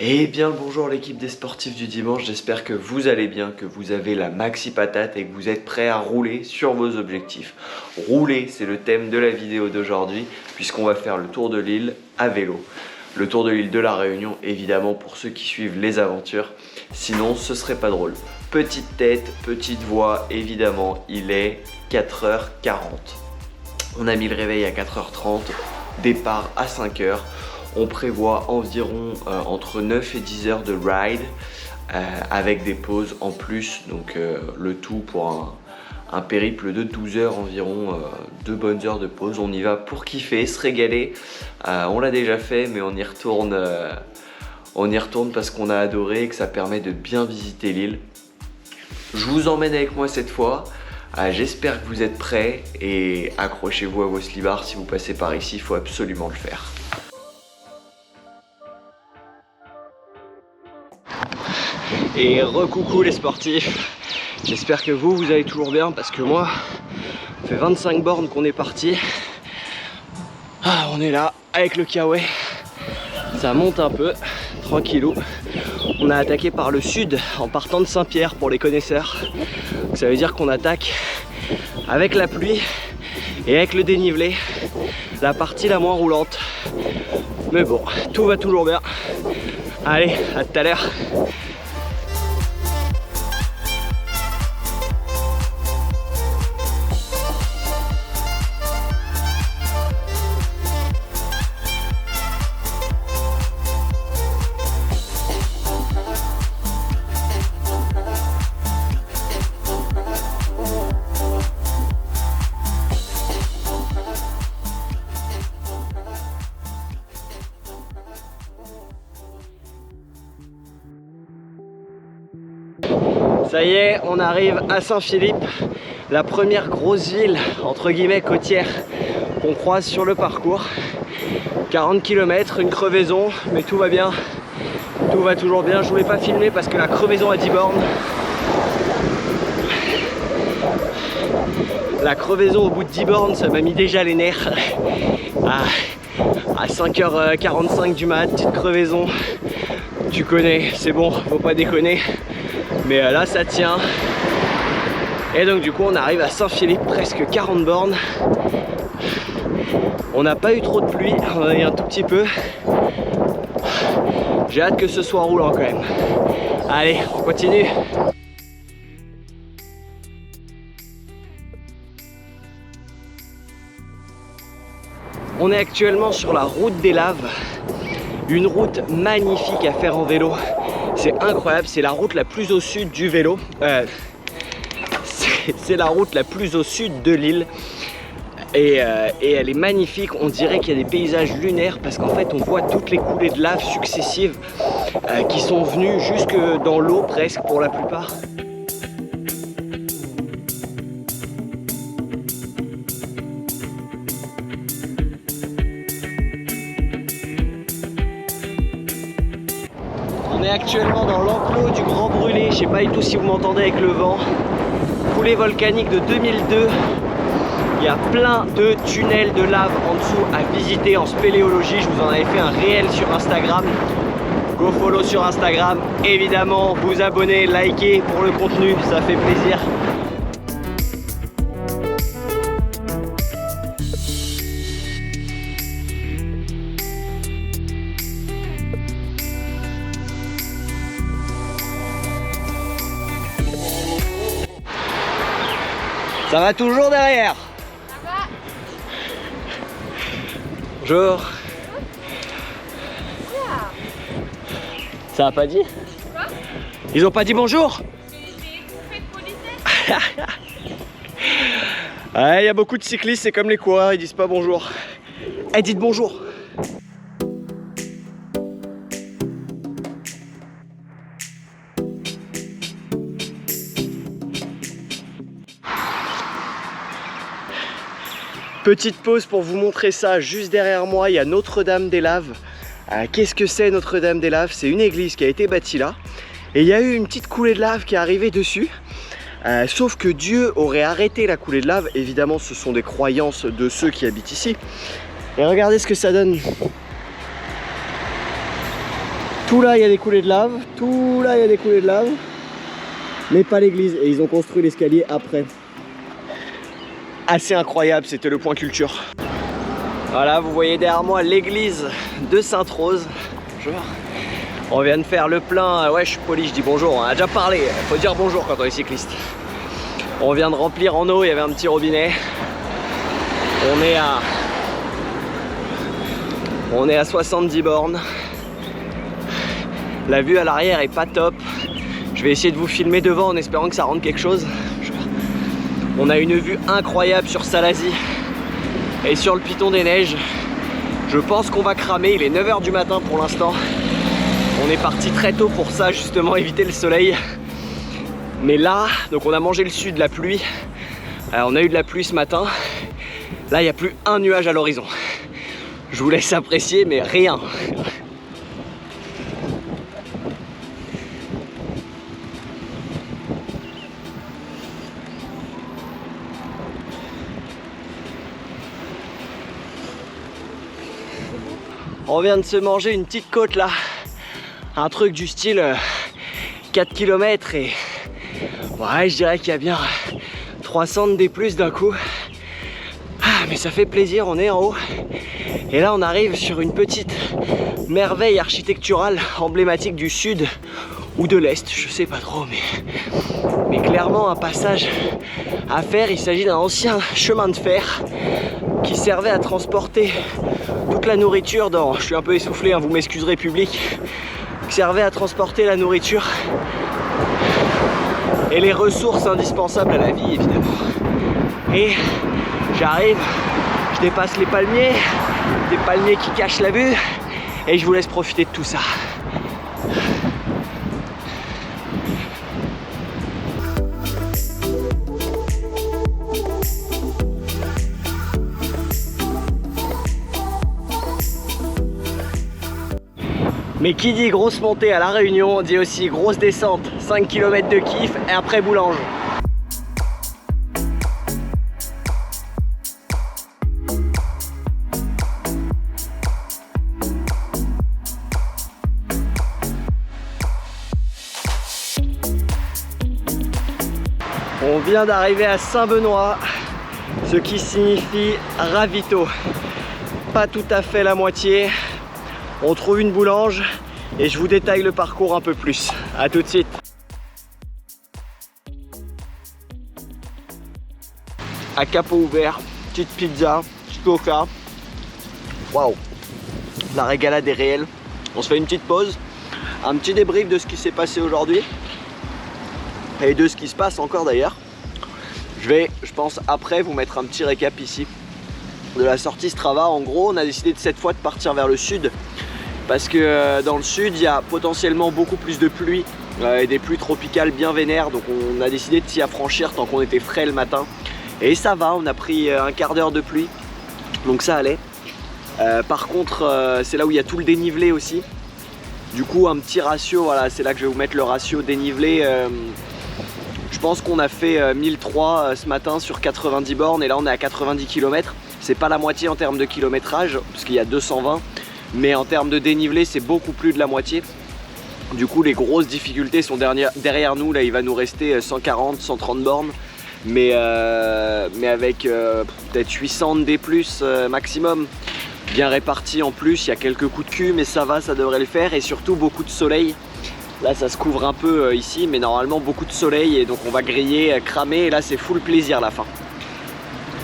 Et bien le bonjour l'équipe des sportifs du dimanche, j'espère que vous allez bien, que vous avez la maxi patate et que vous êtes prêts à rouler sur vos objectifs. Rouler, c'est le thème de la vidéo d'aujourd'hui puisqu'on va faire le tour de l'île à vélo. Le tour de l'île de la Réunion évidemment pour ceux qui suivent les aventures, sinon ce serait pas drôle. Petite tête, petite voix, évidemment il est 4h40. On a mis le réveil à 4h30, départ à 5h. On prévoit environ entre 9 et 10 heures de ride avec des pauses en plus, donc le tout pour un périple de 12 heures environ, 2 bonnes heures de pause. On y va pour kiffer, se régaler. On l'a déjà fait mais on y retourne parce qu'on a adoré et que ça permet de bien visiter l'île. Je vous emmène avec moi cette fois. J'espère que vous êtes prêts et accrochez-vous à vos slibards si vous passez par ici, il faut absolument le faire. Et recoucou les sportifs, j'espère que vous allez toujours bien parce que moi, ça fait 25 bornes qu'on est parti. On est là avec le Kiawe, ça monte un peu, tranquillou. On a attaqué par le sud en partant de Saint-Pierre pour les connaisseurs. Donc ça veut dire qu'on attaque avec la pluie et avec le dénivelé, la partie la moins roulante. Mais bon, tout va toujours bien. Allez, à tout à l'heure. Ça y est, on arrive à Saint-Philippe, la première grosse ville, entre guillemets, côtière qu'on croise sur le parcours. 40 km, une crevaison, mais tout va bien, tout va toujours bien. Je voulais pas filmer parce que la crevaison a 10 bornes. La crevaison au bout de 10 bornes, ça m'a mis déjà les nerfs. À 5h45 du mat, petite crevaison, tu connais, c'est bon, faut pas déconner. Mais là ça tient. Et donc du coup on arrive à Saint-Philippe, presque 40 bornes. On n'a pas eu trop de pluie, on en a eu un tout petit peu. J'ai hâte que ce soit roulant quand même. Allez, on continue. On est actuellement sur la route des Laves. Une route magnifique à faire en vélo. C'est incroyable, c'est la route la plus au sud du vélo. C'est la route la plus au sud de l'île. Et elle est magnifique, on dirait qu'il y a des paysages lunaires parce qu'en fait on voit toutes les coulées de lave successives qui sont venues jusque dans l'eau presque pour la plupart. On est actuellement dans l'enclos du Grand Brûlé, je sais pas du tout si vous m'entendez avec le vent. Coulée volcanique de 2002. Il y a plein de tunnels de lave en dessous à visiter en spéléologie. Je vous en avais fait un réel sur Instagram. Go follow sur Instagram. Évidemment, vous abonner, liker pour le contenu, ça fait plaisir. Ça va toujours derrière? Ça va. Bonjour. Ça a pas dit? Quoi? Ils ont pas dit bonjour? Il y a beaucoup de cyclistes, c'est comme les coureurs, ils disent pas bonjour. Eh, dites bonjour. Petite pause pour vous montrer ça. Juste derrière moi, il y a Notre-Dame-des-Laves. Qu'est-ce que c'est Notre-Dame-des-Laves? C'est une église qui a été bâtie là. Et il y a eu une petite coulée de lave qui est arrivée dessus. Sauf que Dieu aurait arrêté la coulée de lave. Évidemment, ce sont des croyances de ceux qui habitent ici. Et regardez ce que ça donne. Tout là il y a des coulées de lave, tout là il y a des coulées de lave, mais pas l'église. Et ils ont construit l'escalier après. Assez incroyable, c'était le point culture. Voilà, vous voyez derrière moi l'église de Sainte-Rose. Bonjour. On vient de faire le plein, ouais je suis poli, je dis bonjour, on a déjà parlé, faut dire bonjour quand on est cycliste. On vient de remplir en eau, il y avait un petit robinet. On est à 70 bornes. La vue à l'arrière est pas top. Je vais essayer de vous filmer devant en espérant que ça rende quelque chose. On a une vue incroyable sur Salazie et sur le Piton des Neiges. Je pense qu'on va cramer, il est 9 h du matin pour l'instant. On est parti très tôt pour ça, justement éviter le soleil. Mais là, donc on a mangé le sud, la pluie. On a eu de la pluie ce matin. Là, il n'y a plus un nuage à l'horizon. Je vous laisse apprécier, mais rien. On vient de se manger une petite côte là. Un truc du style 4 km et ouais, je dirais qu'il y a bien 300 de D+ d'un coup. Ah, mais ça fait plaisir, on est en haut. Et là on arrive sur une petite merveille architecturale emblématique du sud ou de l'est, je sais pas trop, mais clairement un passage à faire. Il s'agit d'un ancien chemin de fer qui servait à transporter toute la nourriture dans, je suis un peu essoufflé, hein, vous m'excuserez public, qui servait à transporter la nourriture et les ressources indispensables à la vie évidemment. Et j'arrive, je dépasse les palmiers, des palmiers qui cachent la vue, et je vous laisse profiter de tout ça. Mais qui dit grosse montée à La Réunion, dit aussi grosse descente, 5 km de kiff et après Boulange. On vient d'arriver à Saint-Benoît, ce qui signifie ravito. Pas tout à fait la moitié. On trouve une boulange et je vous détaille le parcours un peu plus. A tout de suite. À capot ouvert, petite pizza, petit coca. Waouh, la régalade est réelle. On se fait une petite pause, un petit débrief de ce qui s'est passé aujourd'hui et de ce qui se passe encore d'ailleurs. Je vais, je pense, après vous mettre un petit récap ici de la sortie Strava. En gros, on a décidé cette fois de partir vers le sud parce que dans le sud, il y a potentiellement beaucoup plus de pluie et des pluies tropicales bien vénères. Donc on a décidé de s'y affranchir tant qu'on était frais le matin. Et ça va, on a pris un quart d'heure de pluie, donc ça allait. Par contre, c'est là où il y a tout le dénivelé aussi. Du coup, un petit ratio, voilà, c'est là que je vais vous mettre le ratio dénivelé. Je pense qu'on a fait 1003 ce matin sur 90 bornes et là on est à 90 km. C'est pas la moitié en termes de kilométrage, parce qu'il y a 220. Mais en termes de dénivelé, c'est beaucoup plus de la moitié. Du coup, les grosses difficultés sont derrière nous. Là, il va nous rester 140, 130 bornes. Mais avec peut-être 800 de D+, maximum. Bien réparti en plus, il y a quelques coups de cul, mais ça va, ça devrait le faire. Et surtout, beaucoup de soleil. Là, ça se couvre un peu ici, mais normalement, beaucoup de soleil. Et donc, on va griller, cramer. Et là, c'est full plaisir la fin.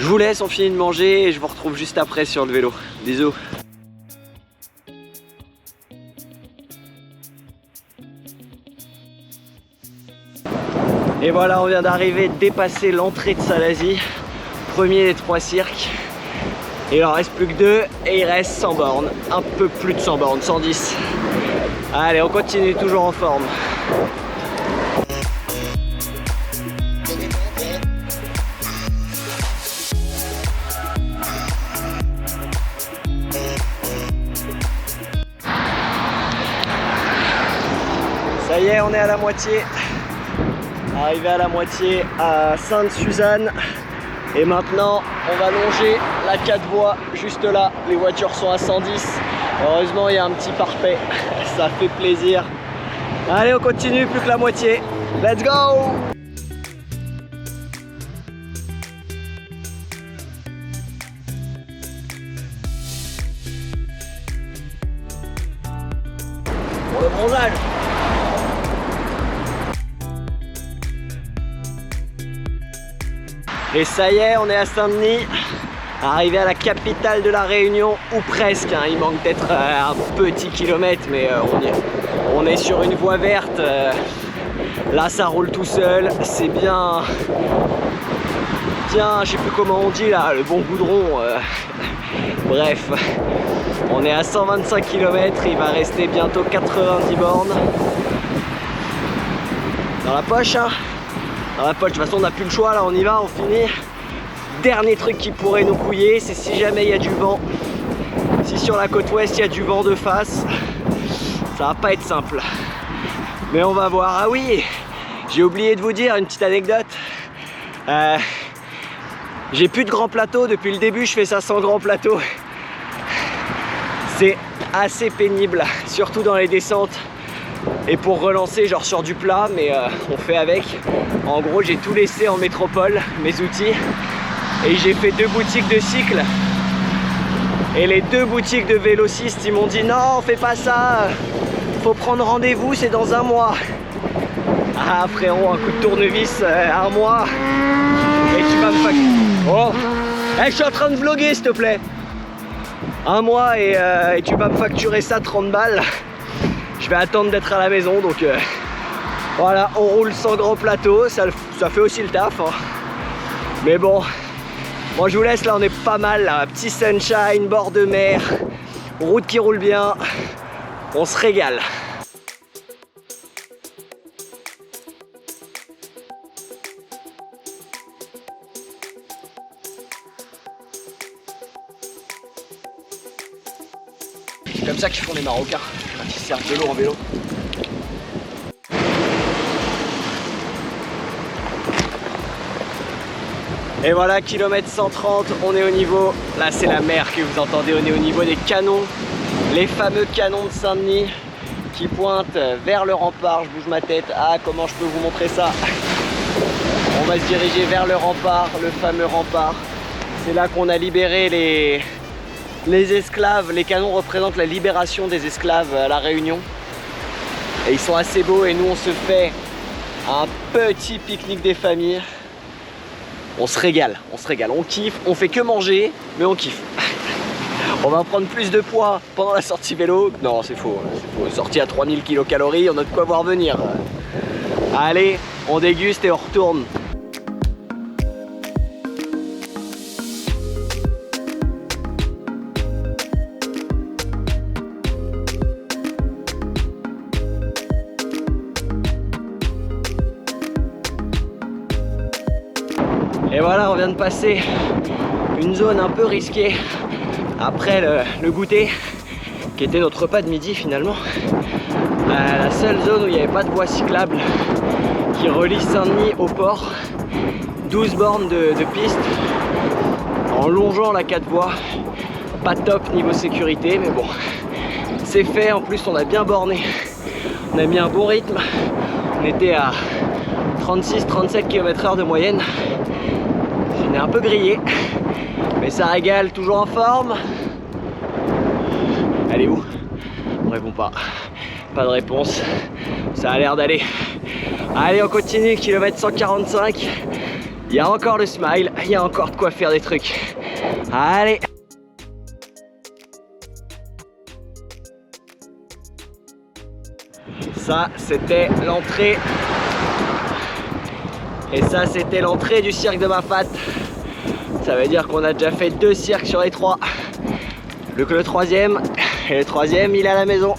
Je vous laisse, on finit de manger et je vous retrouve juste après sur le vélo. Bisous. Et voilà, on vient d'arriver, dépasser l'entrée de Salazie. Premier des 3 cirques. Il en reste plus que 2 et il reste 100 bornes. Un peu plus de 100 bornes, 110. Allez, on continue, toujours en forme. Ça y est, on est à la moitié. Arrivé à la moitié à Sainte-Suzanne. Et maintenant, on va longer la 4 voies juste là. Les voitures sont à 110. Heureusement, il y a un petit parapet. ça fait plaisir. Allez, on continue, plus que la moitié. Let's go! Pour le bronzage. Et ça y est, on est à Saint-Denis, arrivé à la capitale de la Réunion, ou presque, hein. Il manque peut-être un petit kilomètre, mais on est sur une voie verte. Là, ça roule tout seul, c'est bien, je sais plus comment on dit là, le bon goudron. Bref, on est à 125 km, il va rester bientôt 90 bornes. Dans la poche, hein. Dans la poche, de toute façon on n'a plus le choix, là on y va, on finit. Dernier truc qui pourrait nous couiller, c'est si jamais il y a du vent. Si sur la côte ouest il y a du vent de face, ça va pas être simple. Mais on va voir. Ah oui, j'ai oublié de vous dire une petite anecdote. J'ai plus de grand plateau, depuis le début je fais ça sans grand plateau. C'est assez pénible, surtout dans les descentes. Et pour relancer genre sur du plat, mais on fait avec. En gros, j'ai tout laissé en métropole, mes outils, et j'ai fait 2 boutiques de cycle. Et les 2 boutiques de vélocistes, ils m'ont dit non, fais pas ça, faut prendre rendez-vous, c'est dans 1 mois. Ah frérot, un coup de tournevis, 1 mois, et tu vas me facturer. Oh, hey, je suis en train de vlogger s'il te plaît. 1 mois et tu vas me facturer ça 30 balles. Je vais attendre d'être à la maison, donc voilà, on roule sans grand plateau, ça fait aussi le taf, hein. Mais bon, moi je vous laisse, là on est pas mal, là. Petit sunshine, bord de mer, route qui roule bien, on se régale. C'est comme ça qu'ils font les Marocains, quand ils se servent de l'eau en vélo. Et voilà, kilomètre 130, on est au niveau, là c'est la mer que vous entendez, on est au niveau des canons, les fameux canons de Saint-Denis qui pointent vers le rempart. Je bouge ma tête, ah comment je peux vous montrer ça? On va se diriger vers le rempart, le fameux rempart. C'est là qu'on a libéré les esclaves. Les canons représentent la libération des esclaves à la Réunion. Et ils sont assez beaux et nous on se fait un petit pique-nique des familles. On se régale, on kiffe, on fait que manger, mais on kiffe. On va prendre plus de poids pendant la sortie vélo. Non, c'est faux, sortie à 3000 kcal, on a de quoi voir venir. Allez, on déguste et on retourne. Et voilà, on vient de passer une zone un peu risquée après le goûter, qui était notre repas de midi finalement. La seule zone où il n'y avait pas de voie cyclable qui relie Saint-Denis au port. 12 bornes de piste en longeant la 4 voies. Pas top niveau sécurité, mais bon, c'est fait. En plus, on a bien borné. On a mis un bon rythme. On était à 36-37 km/h de moyenne. On est un peu grillé, mais ça régale, toujours en forme. Elle est où? On répond pas. Pas de réponse. Ça a l'air d'aller. Allez, on continue, kilomètre 145. Il y a encore le smile, il y a encore de quoi faire des trucs. Allez. Ça, c'était l'entrée. Et ça, c'était l'entrée du cirque de Mafate. Ça veut dire qu'on a déjà fait 2 cirques sur les 3. Le 3e, et le 3e, il est à la maison.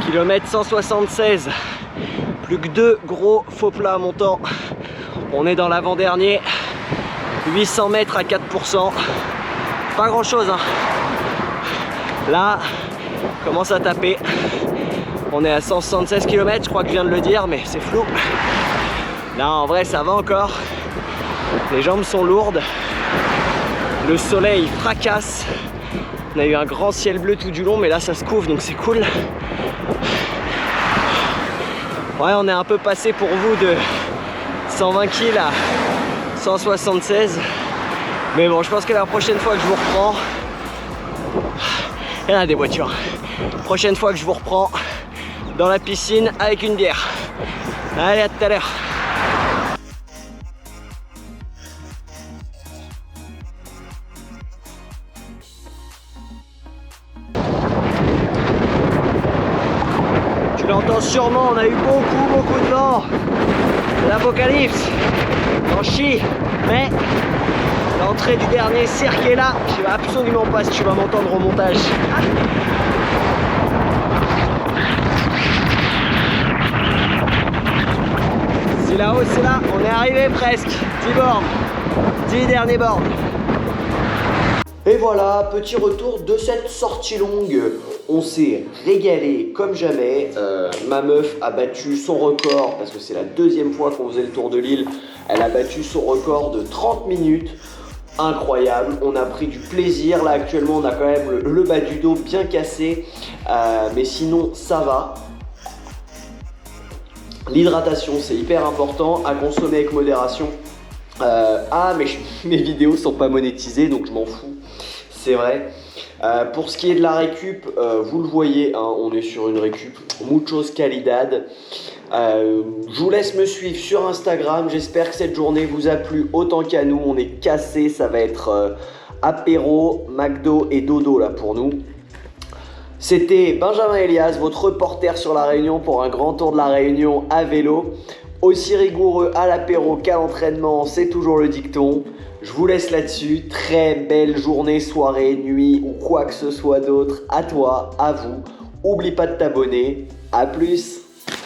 Kilomètre 176. Plus que 2 gros faux plats montants. On est dans l'avant-dernier. 800 mètres à 4%. pas grand chose, hein. Là, commence à taper. On est à 176 km, je crois que je viens de le dire, mais c'est flou. Là, en vrai, ça va encore. Les jambes sont lourdes. Le soleil fracasse. On a eu un grand ciel bleu tout du long, mais là, ça se couvre, donc c'est cool. Ouais, on est un peu passé pour vous de 120 kg à 176. Mais bon, je pense que la prochaine fois que je vous reprends, il y en a des voitures. Prochaine fois que je vous reprends dans la piscine avec une bière. Allez, à tout à l'heure. Tu l'entends sûrement, on a eu beaucoup de vent. L'apocalypse, j'en chie, mais l'entrée du dernier cirque est là. Je sais absolument pas si tu vas m'entendre au montage. C'est là-haut, c'est là, on est arrivé presque. 10 bornes, 10 derniers bornes. Et voilà, petit retour de cette sortie longue. On s'est régalé comme jamais. Ma meuf a battu son record, parce que c'est la deuxième fois qu'on faisait le tour de l'île. Elle a battu son record de 30 minutes. Incroyable, on a pris du plaisir. Là actuellement on a quand même le bas du dos bien cassé, mais sinon ça va. L'hydratation c'est hyper important, à consommer avec modération. Mais mes vidéos sont pas monétisées donc je m'en fous, c'est vrai. Pour ce qui est de la récup, vous le voyez, hein, on est sur une récup muchos calidad. Je vous laisse me suivre sur Instagram. J'espère que cette journée vous a plu autant qu'à nous. On est cassé, ça va être apéro, McDo et dodo là pour nous. C'était Benjamin Elias, votre reporter sur la Réunion pour un grand tour de la Réunion à vélo. Aussi rigoureux à l'apéro qu'à l'entraînement, c'est toujours le dicton. Je vous laisse là-dessus. Très belle journée, soirée, nuit ou quoi que ce soit d'autre. À toi, à vous. Oublie pas de t'abonner. À plus.